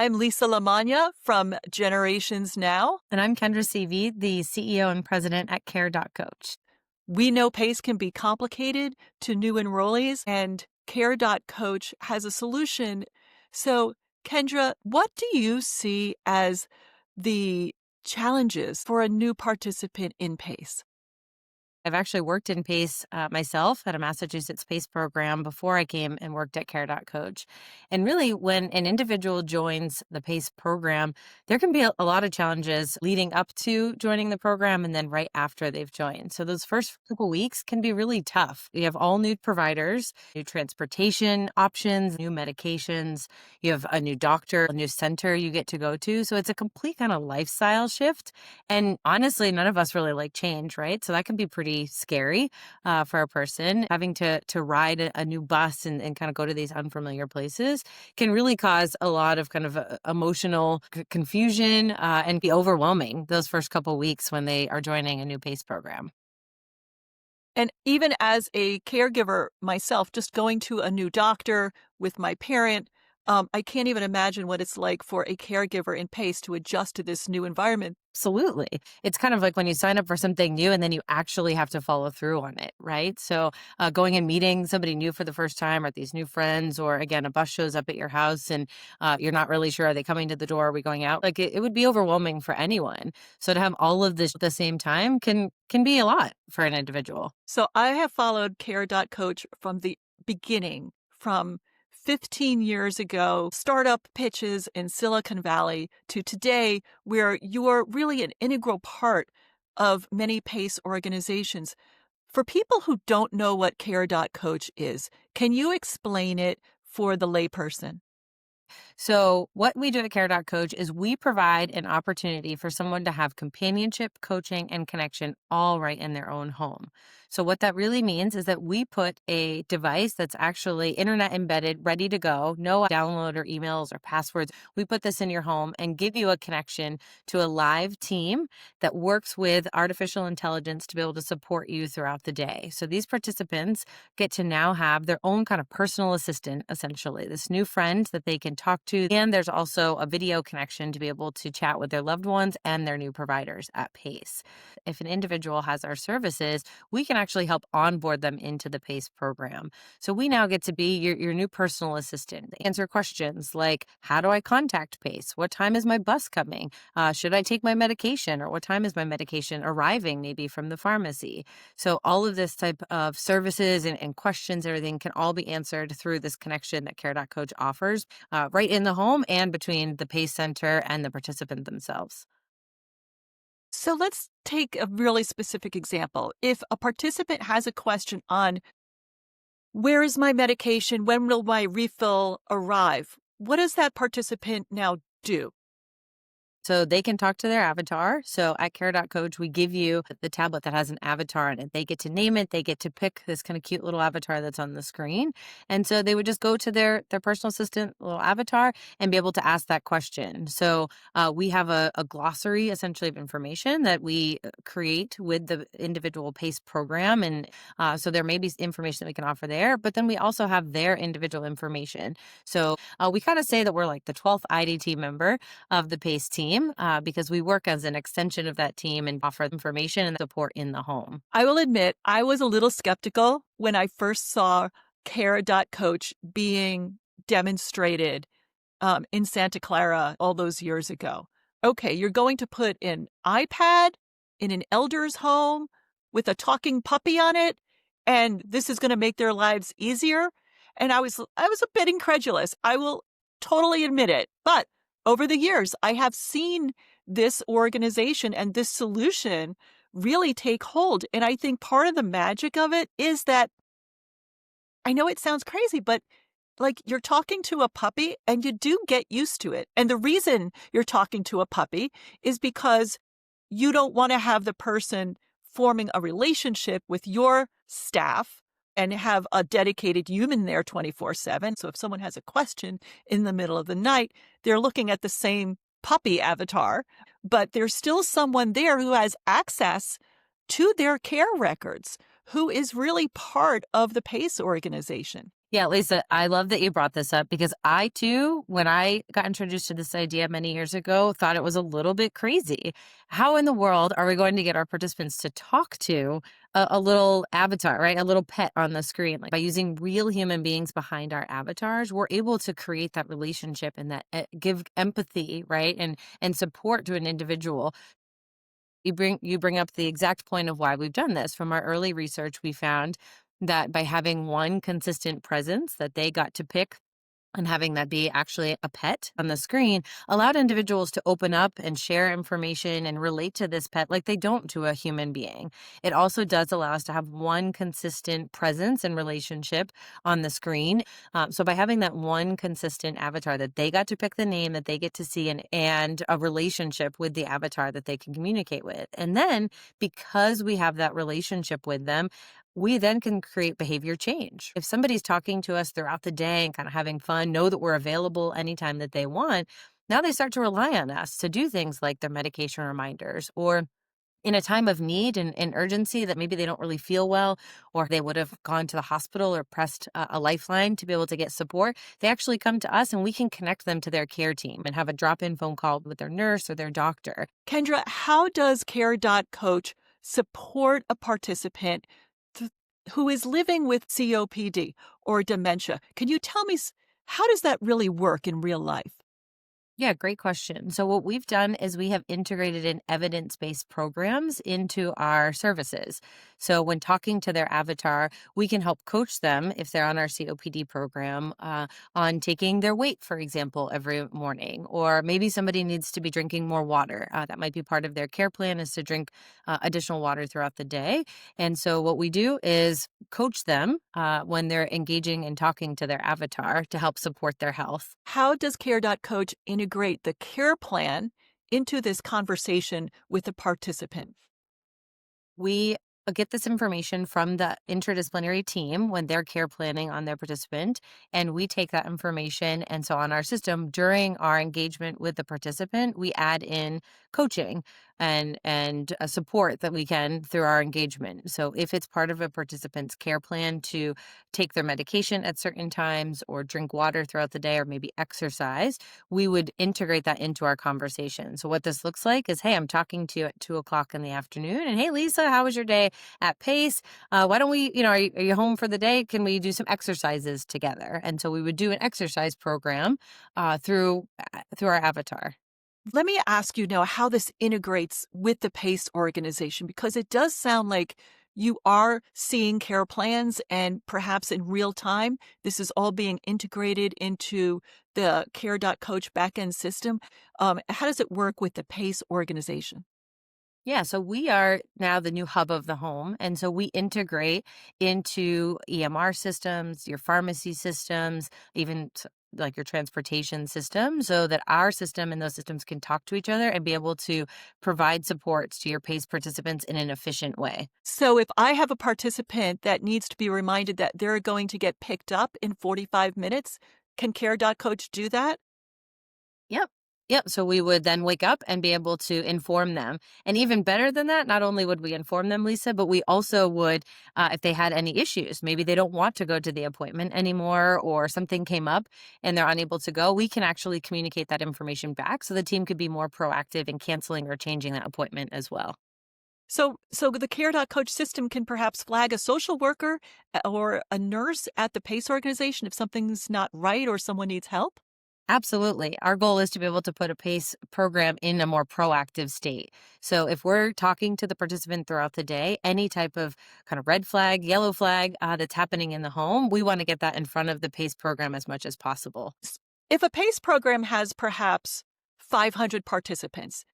I'm Lisa LaMagna from Generations Now. And I'm Kendra Seavey, the CEO and president at Care.coach. We know PACE can be complicated to new enrollees, and Care.coach has a solution. So, Kendra, what do you see as the challenges for a new participant in PACE? I've actually worked in PACE myself at a Massachusetts PACE program before I came and worked at Care.coach. And really, when an individual joins the PACE program, there can be a lot of challenges leading up to joining the program and then right after they've joined. So those first couple weeks can be really tough. You have all new providers, new transportation options, new medications. You have a new doctor, a new center you get to go to. So it's a complete kind of lifestyle shift. And honestly, none of us really like change, right? So that can be pretty scary for a person. Having to ride a new bus and kind of go to these unfamiliar places can really cause a lot of kind of emotional confusion and be overwhelming those first couple weeks when they are joining a new PACE program. And even as a caregiver myself, just going to a new doctor with my parent, I can't even imagine what it's like for a caregiver in PACE to adjust to this new environment. Absolutely. It's kind of like when you sign up for something new and then you actually have to follow through on it, right? So going and meeting somebody new for the first time or these new friends, or again, a bus shows up at your house and you're not really sure, are they coming to the door? Are we going out? Like it would be overwhelming for anyone. So to have all of this at the same time can be a lot for an individual. So I have followed Care.coach from the beginning, from 15 years ago, startup pitches in Silicon Valley to today, where you are really an integral part of many PACE organizations. For people who don't know what Care.coach is, can you explain it for the layperson? So, what we do at Care.coach is we provide an opportunity for someone to have companionship, coaching, and connection all right in their own home. So, what that really means is that we put a device that's actually internet embedded, ready to go, no download or emails or passwords. We put this in your home and give you a connection to a live team that works with artificial intelligence to be able to support you throughout the day. So, these participants get to now have their own kind of personal assistant, essentially, this new friend that they can talk to. And there's also a video connection to be able to chat with their loved ones and their new providers at PACE. If an individual has our services, we can actually help onboard them into the PACE program. So we now get to be your new personal assistant. They answer questions like, how do I contact PACE? What time is my bus coming? Should I take my medication? Or what time is my medication arriving, maybe from the pharmacy? So all of this type of services and questions, everything can all be answered through this connection that Care.coach offers right in the home and between the PACE center and the participant themselves. So let's take a really specific example. If a participant has a question on where is my medication, when will my refill arrive, what does that participant now do? So they can talk to their avatar. So at Care.coach, we give you the tablet that has an avatar in it. They get to name it. They get to pick this kind of cute little avatar that's on the screen. And so they would just go to their personal assistant little avatar and be able to ask that question. So we have a glossary, essentially, of information that we create with the individual PACE program. And so there may be information that we can offer there, but then we also have their individual information. So we kind of say that we're like the 12th IDT member of the PACE team. Because we work as an extension of that team and offer information and support in the home. I will admit, I was a little skeptical when I first saw Care.coach being demonstrated in Santa Clara all those years ago. Okay, you're going to put an iPad in an elder's home with a talking puppy on it, and this is going to make their lives easier. And I was a bit incredulous. I will totally admit it. But over the years, I have seen this organization and this solution really take hold. And I think part of the magic of it is that, I know it sounds crazy, but like, you're talking to a puppy and you do get used to it. And the reason you're talking to a puppy is because you don't want to have the person forming a relationship with your staff and have a dedicated human there 24/7. So if someone has a question in the middle of the night, they're looking at the same puppy avatar, but there's still someone there who has access to their care records, who is really part of the PACE organization. Yeah, Lisa, I love that you brought this up because I too, when I got introduced to this idea many years ago, thought it was a little bit crazy. How in the world are we going to get our participants to talk to a little avatar, right? A little pet on the screen? Like by using real human beings behind our avatars, we're able to create that relationship and that give empathy, right? And support to an individual. You bring up the exact point of why we've done this. From our early research, we found that by having one consistent presence that they got to pick and having that be actually a pet on the screen allowed individuals to open up and share information and relate to this pet like they don't to a human being. It also does allow us to have one consistent presence and relationship on the screen. So by having that one consistent avatar that they got to pick the name that they get to see and a relationship with the avatar that they can communicate with. And then because we have that relationship with them, we then can create behavior change. If somebody's talking to us throughout the day and kind of having fun, know that we're available anytime that they want, now they start to rely on us to do things like their medication reminders or in a time of need and urgency that maybe they don't really feel well, or they would have gone to the hospital or pressed a lifeline to be able to get support. They actually come to us and we can connect them to their care team and have a drop in phone call with their nurse or their doctor. Kendra, how does Care.coach support a participant th- who is living with COPD or dementia? Can you tell me how does that really work in real life? Yeah, great question. So, what we've done is we have integrated in evidence based programs into our services. So, when talking to their avatar, we can help coach them if they're on our COPD program on taking their weight, for example, every morning. Or maybe somebody needs to be drinking more water. That might be part of their care plan is to drink additional water throughout the day. And so, what we do is coach them when they're engaging and talking to their avatar to help support their health. How does Care.coach integrate the care plan into this conversation with the participant? We get this information from the interdisciplinary team when they're care planning on their participant, and we take that information. And so on our system, during our engagement with the participant, we add in coaching and a support that we can through our engagement. So if it's part of a participant's care plan to take their medication at certain times or drink water throughout the day or maybe exercise, we would integrate that into our conversation. So what this looks like is, hey, I'm talking to you at 2 o'clock in the afternoon, and hey, Lisa, how was your day at Pace? Why don't we, are you home for the day? Can we do some exercises together? And so we would do an exercise program through our avatar. Let me ask you now how this integrates with the PACE organization, because it does sound like you are seeing care plans and perhaps in real time, this is all being integrated into the Care.coach backend system. How does it work with the PACE organization? Yeah, so we are now the new hub of the home. And so we integrate into EMR systems, your pharmacy systems, even like your transportation system, so that our system and those systems can talk to each other and be able to provide supports to your PACE participants in an efficient way. So if I have a participant that needs to be reminded that they're going to get picked up in 45 minutes, can Care.coach do that? Yep. Yep. So we would then wake up and be able to inform them. And even better than that, not only would we inform them, Lisa, but we also would, if they had any issues, maybe they don't want to go to the appointment anymore or something came up and they're unable to go, we can actually communicate that information back so the team could be more proactive in canceling or changing that appointment as well. So the Care.coach system can perhaps flag a social worker or a nurse at the PACE organization if something's not right or someone needs help? Absolutely. Our goal is to be able to put a PACE program in a more proactive state. So if we're talking to the participant throughout the day, any type of kind of red flag, yellow flag that's happening in the home, we want to get that in front of the PACE program as much as possible. If a PACE program has perhaps 500 participants,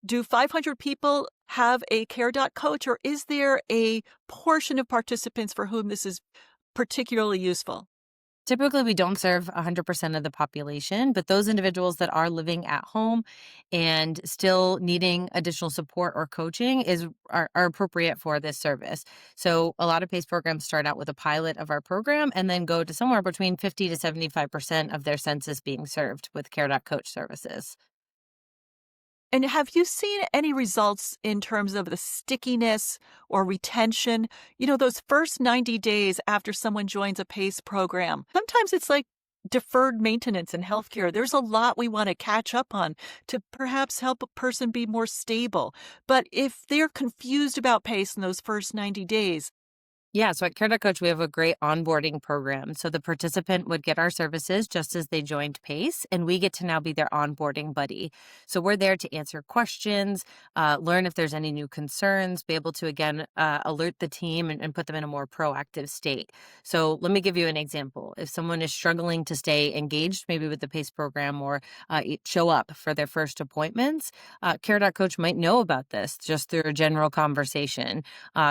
do 500 people have a Care.coach, or is there a portion of participants for whom this is particularly useful? Typically, we don't serve 100% of the population, but those individuals that are living at home and still needing additional support or coaching are appropriate for this service. So, a lot of PACE programs start out with a pilot of our program and then go to somewhere between 50 to 75% of their census being served with Care.coach services. And have you seen any results in terms of the stickiness or retention? Those first 90 days after someone joins a PACE program, sometimes it's like deferred maintenance in healthcare. There's a lot we want to catch up on to perhaps help a person be more stable. But if they're confused about PACE in those first 90 days, Yeah, so at Care.coach, we have a great onboarding program. So the participant would get our services just as they joined PACE, and we get to now be their onboarding buddy. So we're there to answer questions, learn if there's any new concerns, be able to, again, alert the team and put them in a more proactive state. So let me give you an example. If someone is struggling to stay engaged, maybe with the PACE program or show up for their first appointments, Care.coach might know about this just through a general conversation.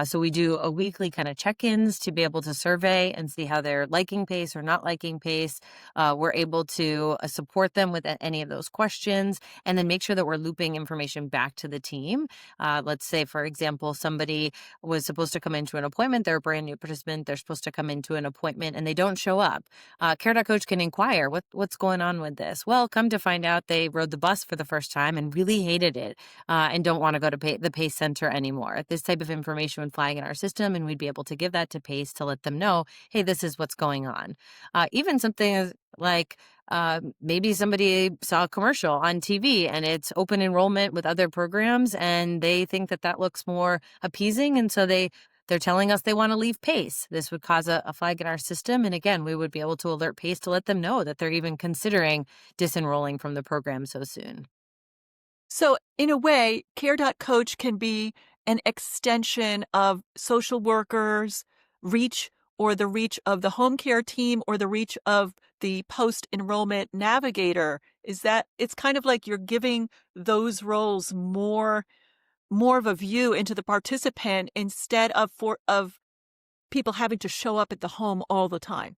So we do a weekly kind of check-ins to be able to survey and see how they're liking PACE or not liking PACE. We're able to support them with any of those questions and then make sure that we're looping information back to the team. Let's say, for example, somebody was supposed to come into an appointment. They're a brand new participant. They're supposed to come into an appointment and they don't show up. Care.coach can inquire, what's going on with this? Well, come to find out they rode the bus for the first time and really hated it and don't want to go to the PACE center anymore. This type of information would flag in our system and we'd be able to give that to PACE to let them know, hey, this is what's going on. Even something like maybe somebody saw a commercial on TV and it's open enrollment with other programs and they think that looks more appeasing. And so they're telling us they want to leave PACE. This would cause a flag in our system. And again, we would be able to alert PACE to let them know that they're even considering disenrolling from the program so soon. so in a way, Care.coach can be an extension of social workers' reach or the reach of the home care team or the reach of the post-enrollment navigator. Is that it's kind of like you're giving those roles more of a view into the participant instead of people having to show up at the home all the time.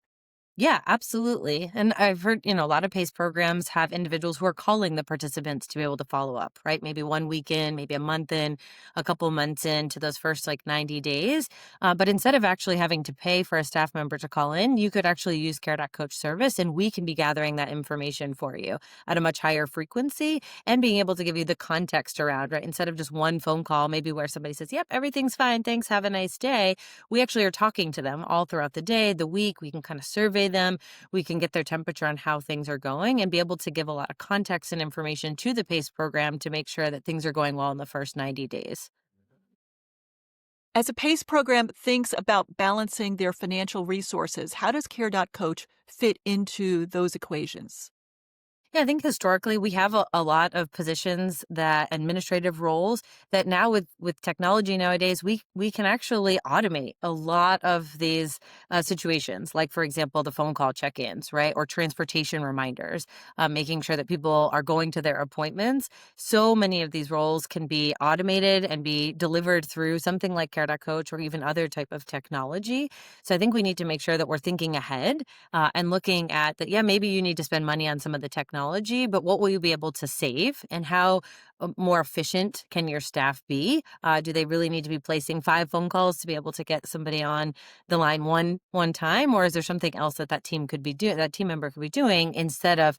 Yeah, absolutely. And I've heard, a lot of PACE programs have individuals who are calling the participants to be able to follow up, right? Maybe one week in, maybe a month in, a couple months into those first 90 days. But instead of actually having to pay for a staff member to call in, you could actually use Care.coach service and we can be gathering that information for you at a much higher frequency and being able to give you the context around, right? Instead of just one phone call, maybe where somebody says, yep, everything's fine. Thanks. Have a nice day. We actually are talking to them all throughout the day, the week. We can kind of survey them. We can get their temperature on how things are going and be able to give a lot of context and information to the PACE program to make sure that things are going well in the first 90 days. As a PACE program thinks about balancing their financial resources, how does Care.coach fit into those equations? Yeah, I think historically we have a lot of positions that administrative roles that now with technology nowadays, we can actually automate a lot of these situations. Like, for example, the phone call check-ins, right? Or transportation reminders, making sure that people are going to their appointments. So many of these roles can be automated and be delivered through something like Care.coach or even other type of technology. So I think we need to make sure that we're thinking ahead and looking at that. Yeah, maybe you need to spend money on some of the technology, but what will you be able to save and how more efficient can your staff be? Do they really need to be placing 5 phone calls to be able to get somebody on the line one time, or is there something else that team could be doing, that team member could be doing instead of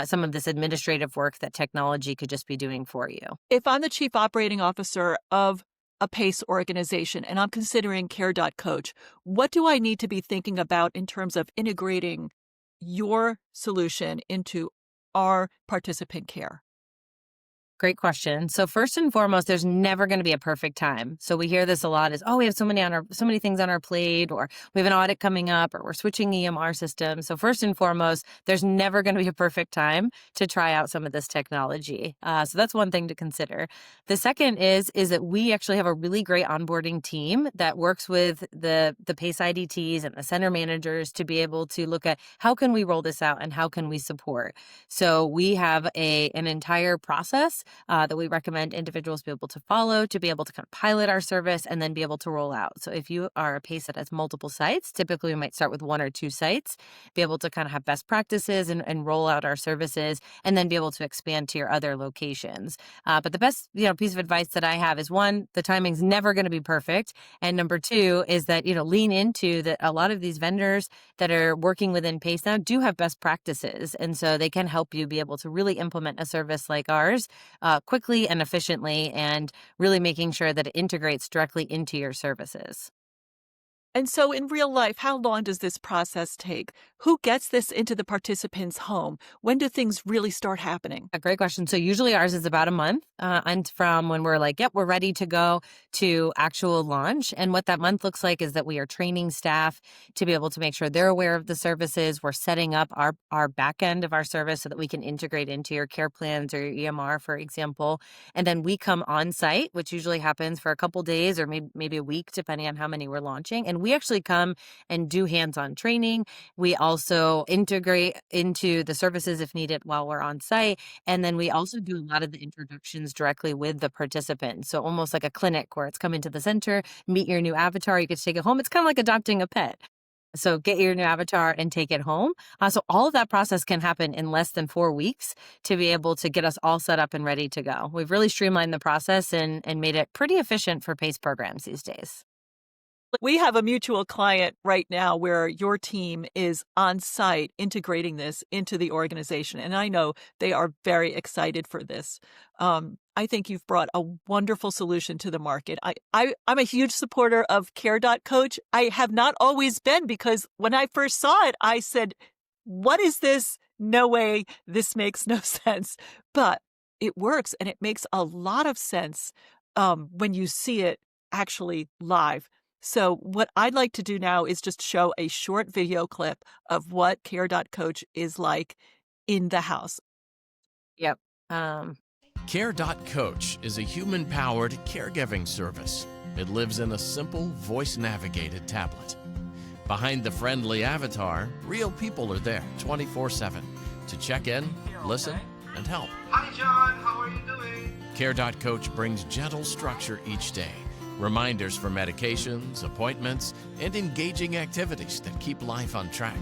some of this administrative work that technology could just be doing for you? If I'm the chief operating officer of a PACE organization and I'm considering Care.coach, what do I need to be thinking about in terms of integrating your solution into our participant care? Great question. So first and foremost, there's never going to be a perfect time. So we hear this a lot is, oh, we have so many things on our plate, or we have an audit coming up, or we're switching EMR systems. So first and foremost, there's never going to be a perfect time to try out some of this technology. So that's one thing to consider. The second is that we actually have a really great onboarding team that works with the PACE IDTs and the center managers to be able to look at how can we roll this out and how can we support. So we have an entire process that we recommend individuals be able to follow to be able to kind of pilot our service and then be able to roll out. So if you are a PACE that has multiple sites, typically we might start with 1 or 2 sites, be able to kind of have best practices and roll out our services and then be able to expand to your other locations. But the best piece of advice that I have is, 1, the timing's never going to be perfect. And number 2 is that, lean into that a lot of these vendors that are working within PACE now do have best practices. And so they can help you be able to really implement a service like ours quickly and efficiently, and really making sure that it integrates directly into your services. And so in real life, how long does this process take? Who gets this into the participant's home? When do things really start happening? A great question. So usually ours is about a month, and from when we're like, yep, we're ready to go to actual launch. And what that month looks like is that we are training staff to be able to make sure they're aware of the services. We're setting up our back end of our service so that we can integrate into your care plans or your EMR, for example. And then we come on site, which usually happens for a couple days or maybe a week, depending on how many we're launching. And we actually come and do hands-on training. We also integrate into the services if needed while we're on site. And then we also do a lot of the introductions directly with the participants. So almost like a clinic where it's come into the center, meet your new avatar, you get to take it home. It's kind of like adopting a pet. So get your new avatar and take it home. So all of that process can happen in less than 4 weeks to be able to get us all set up and ready to go. We've really streamlined the process and made it pretty efficient for PACE programs these days. We have a mutual client right now where your team is on site integrating this into the organization, and I know they are very excited for this. I think you've brought a wonderful solution to the market. I'm a huge supporter of Care.coach. I have not always been because when I first saw it, I said, "What is this? No way. This makes no sense." But it works, and it makes a lot of sense when you see it actually live. So what I'd like to do now is just show a short video clip of what Care.coach is like in the house. Yep. Um, Care.coach is a human-powered caregiving service. It lives in a simple, voice-navigated tablet. Behind the friendly avatar, real people are there 24/7 to check in, listen, and help. Hi, John. How are you doing? Care.coach brings gentle structure each day, reminders for medications, appointments, and engaging activities that keep life on track.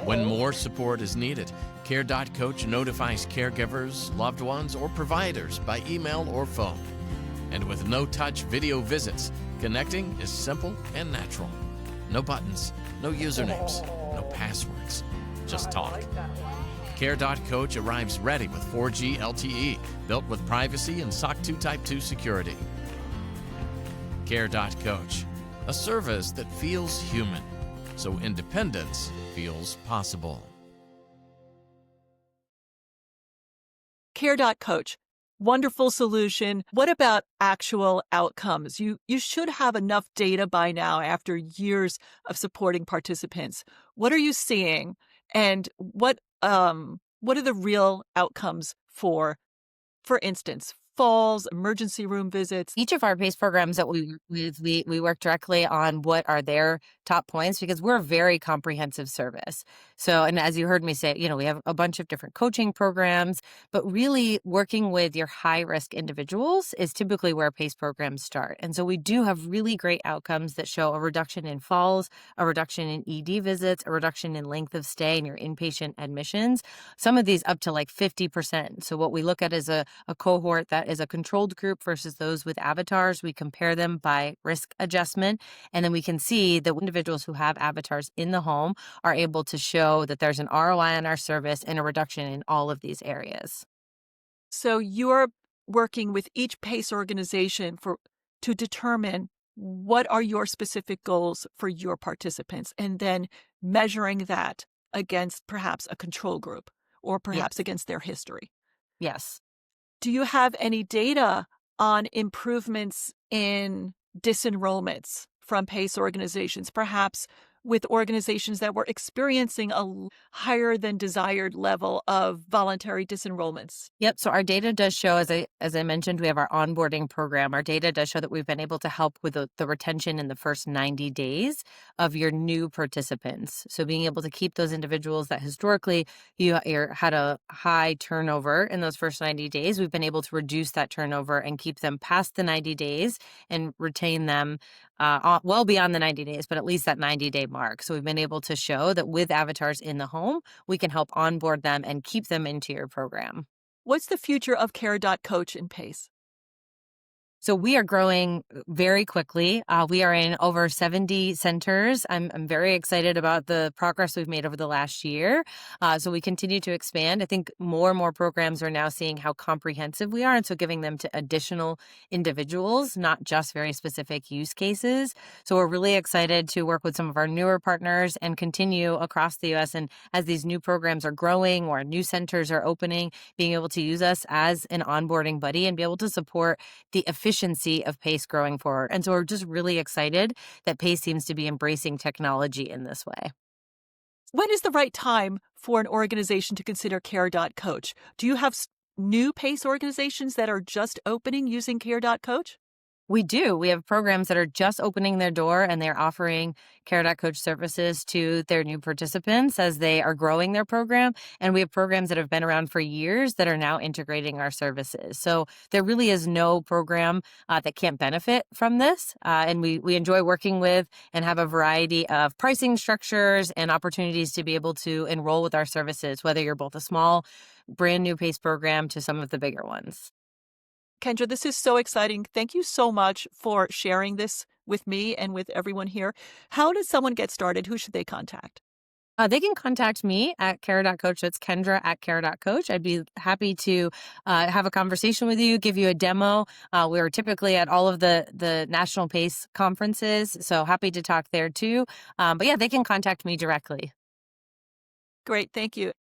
When more support is needed, Care.coach notifies caregivers, loved ones, or providers by email or phone. And with no-touch video visits, connecting is simple and natural. No buttons, no usernames, no passwords, just talk. Care.coach arrives ready with 4G LTE, built with privacy and SOC 2 Type 2 security. Care.coach, a service that feels human, so independence feels possible. Care.coach, wonderful solution. What about actual outcomes? You should have enough data by now after years of supporting participants. What are you seeing, and what are the real outcomes for instance, falls, emergency room visits? Each of our PACE programs that we work with, we work directly on what are their top points because we're a very comprehensive service. So, and as you heard me say, we have a bunch of different coaching programs, but really working with your high-risk individuals is typically where PACE programs start. And so we do have really great outcomes that show a reduction in falls, a reduction in ED visits, a reduction in length of stay in your inpatient admissions, some of these up to like 50%. So what we look at is a cohort that is a controlled group versus those with avatars. We compare them by risk adjustment, and then we can see that individuals who have avatars in the home are able to show that there's an ROI on our service and a reduction in all of these areas. So you're working with each PACE organization to determine what are your specific goals for your participants, and then measuring that against perhaps a control group or perhaps Yes. against their history. Yes. Do you have any data on improvements in disenrollments from PACE organizations, perhaps with organizations that were experiencing a higher than desired level of voluntary disenrollments? Yep. So our data does show, as I mentioned, we have our onboarding program. Our data does show that we've been able to help with the retention in the first 90 days of your new participants. So being able to keep those individuals that historically you had a high turnover in those first 90 days, we've been able to reduce that turnover and keep them past the 90 days and retain them well beyond the 90 days, but at least that 90-day mark. So we've been able to show that with avatars in the home, we can help onboard them and keep them into your program. What's the future of Care.coach in PACE? So we are growing very quickly. We are in over 70 centers. I'm very excited about the progress we've made over the last year. So we continue to expand. I think more and more programs are now seeing how comprehensive we are, and so giving them to additional individuals, not just very specific use cases. So we're really excited to work with some of our newer partners and continue across the U.S. And as these new programs are growing or new centers are opening, being able to use us as an onboarding buddy and be able to support the efficiency of PACE growing forward. And so we're just really excited that PACE seems to be embracing technology in this way. When is the right time for an organization to consider Care.coach? Do you have new PACE organizations that are just opening using Care.coach? We do. We have programs that are just opening their door and they're offering Care.coach services to their new participants as they are growing their program. And we have programs that have been around for years that are now integrating our services. So there really is no program that can't benefit from this. And we enjoy working with and have a variety of pricing structures and opportunities to be able to enroll with our services, whether you're both a small, brand new PACE program to some of the bigger ones. Kendra, this is so exciting. Thank you so much for sharing this with me and with everyone here. How does someone get started? Who should they contact? They can contact me at Care.coach. That's Kendra at Care.coach. I'd be happy to have a conversation with you, give you a demo. We're typically at all of the National PACE conferences, so happy to talk there too. But yeah, they can contact me directly. Great. Thank you.